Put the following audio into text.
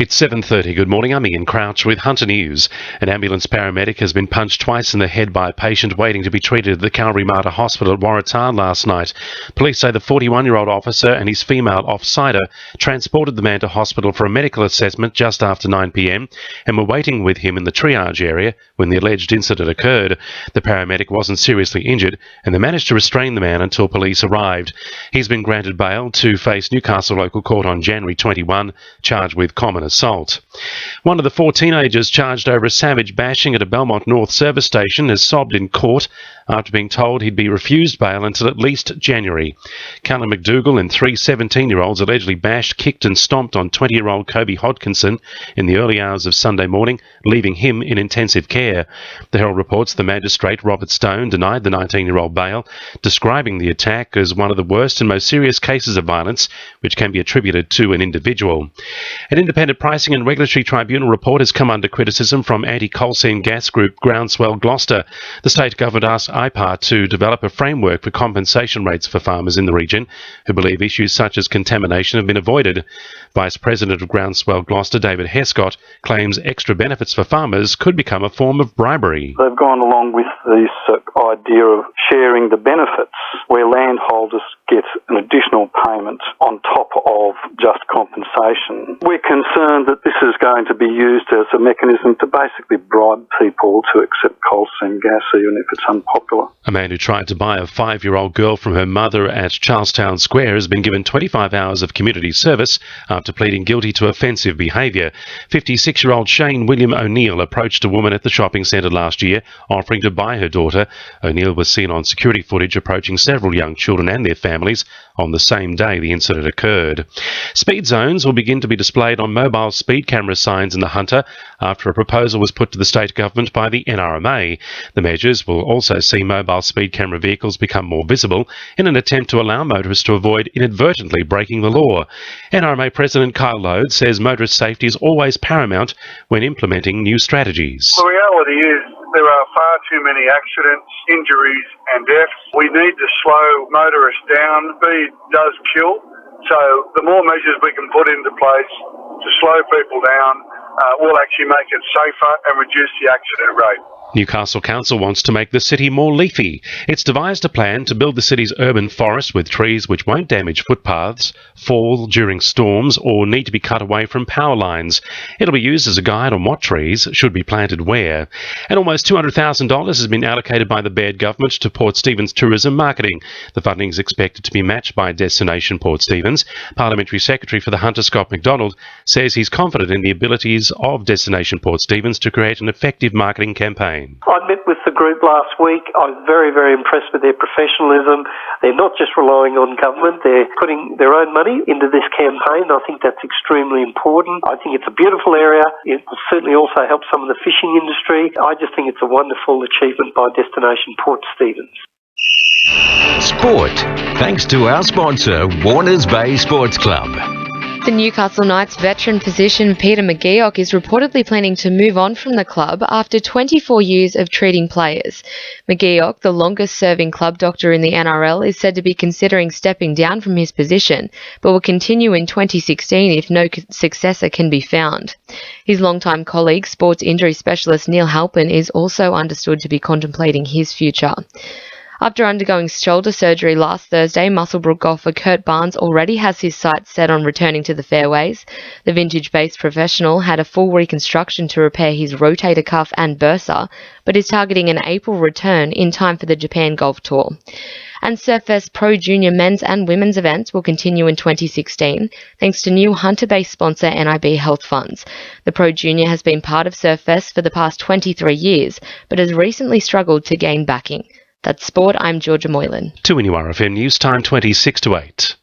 It's 7:30. Good morning. I'm Ian Crouch with Hunter News. An ambulance paramedic has been punched twice in the head by a patient waiting to be treated at the Calvary Mater Hospital at Waratah last night. Police say the 41-year-old officer and his female off-sider transported the man to hospital for a medical assessment just after 9 p.m. and were waiting with him in the triage area when the alleged incident occurred. The paramedic wasn't seriously injured and they managed to restrain the man until police arrived. He's been granted bail to face Newcastle Local Court on January 21, charged with common assault. One of the 4 teenagers charged over a savage bashing at a Belmont North service station has sobbed in court after being told he'd be refused bail until at least January. Callum McDougall and 3 17-year-olds allegedly bashed, kicked and stomped on 20-year-old Kobe Hodkinson in the early hours of Sunday morning, leaving him in intensive care. The Herald reports the magistrate, Robert Stone, denied the 19-year-old bail, describing the attack as one of the worst and most serious cases of violence which can be attributed to an individual. An independent pricing and regulatory tribunal report has come under criticism from anti-coal seam gas group Groundswell Gloucester. The state government asked IPAR to develop a framework for compensation rates for farmers in the region who believe issues such as contamination have been avoided. Vice President of Groundswell Gloucester, David Hescott, claims extra benefits for farmers could become a form of bribery. They've gone along with this idea of sharing the benefits, where landholders get an additional payment on top of just compensation. We're concerned that this is going to be used as a mechanism to basically bribe people to accept coal seam gas, even if it's unpopular. A man who tried to buy a 5-year-old girl from her mother at Charlestown Square has been given 25 hours of community service after pleading guilty to offensive behaviour. 56-year-old Shane William O'Neill approached a woman at the shopping centre last year, offering to buy her daughter. O'Neill was seen on security footage approaching several young children and their families on the same day the incident occurred. Speed zones will begin to be displayed on mobile speed camera signs in the Hunter after a proposal was put to the state government by the NRMA. The measures will also see mobile speed camera vehicles become more visible in an attempt to allow motorists to avoid inadvertently breaking the law. NRMA President Kyle Loade says motorist safety is always paramount when implementing new strategies. The reality is there are far too many accidents, injuries and deaths. We need to slow motorists down. Speed does kill. So the more measures we can put into place to slow people down will actually make it safer and reduce the accident rate. Newcastle Council wants to make the city more leafy. It's devised a plan to build the city's urban forest with trees which won't damage footpaths, fall during storms or need to be cut away from power lines. It'll be used as a guide on what trees should be planted where. And almost $200,000 has been allocated by the Baird government to Port Stephens tourism marketing. The funding is expected to be matched by Destination Port Stephens. Parliamentary Secretary for the Hunter, Scott MacDonald, says he's confident in the abilities of Destination Port Stephens to create an effective marketing campaign. I met with the group last week. I was very, very impressed with their professionalism. They're not just relying on government, they're putting their own money into this campaign. I think that's extremely important. I think it's a beautiful area. It will certainly also help some of the fishing industry. I just think it's a wonderful achievement by Destination Port Stephens. Sport, thanks to our sponsor, Warners Bay Sports Club. The Newcastle Knights veteran physician Peter McGeoch is reportedly planning to move on from the club after 24 years of treating players. McGeoch, the longest-serving club doctor in the NRL, is said to be considering stepping down from his position, but will continue in 2016 if no successor can be found. His longtime colleague, sports injury specialist Neil Halpin, is also understood to be contemplating his future. After undergoing shoulder surgery last Thursday, Muswellbrook golfer Kurt Barnes already has his sights set on returning to the fairways. The vintage-based professional had a full reconstruction to repair his rotator cuff and bursa, but is targeting an April return in time for the Japan Golf Tour. And Surfest Pro Junior men's and women's events will continue in 2016, thanks to new Hunter-based sponsor NIB Health Funds. The Pro Junior has been part of Surfest for the past 23 years, but has recently struggled to gain backing. That's sport. I'm Georgia Moylan. To NURFM News Time 26 to 8.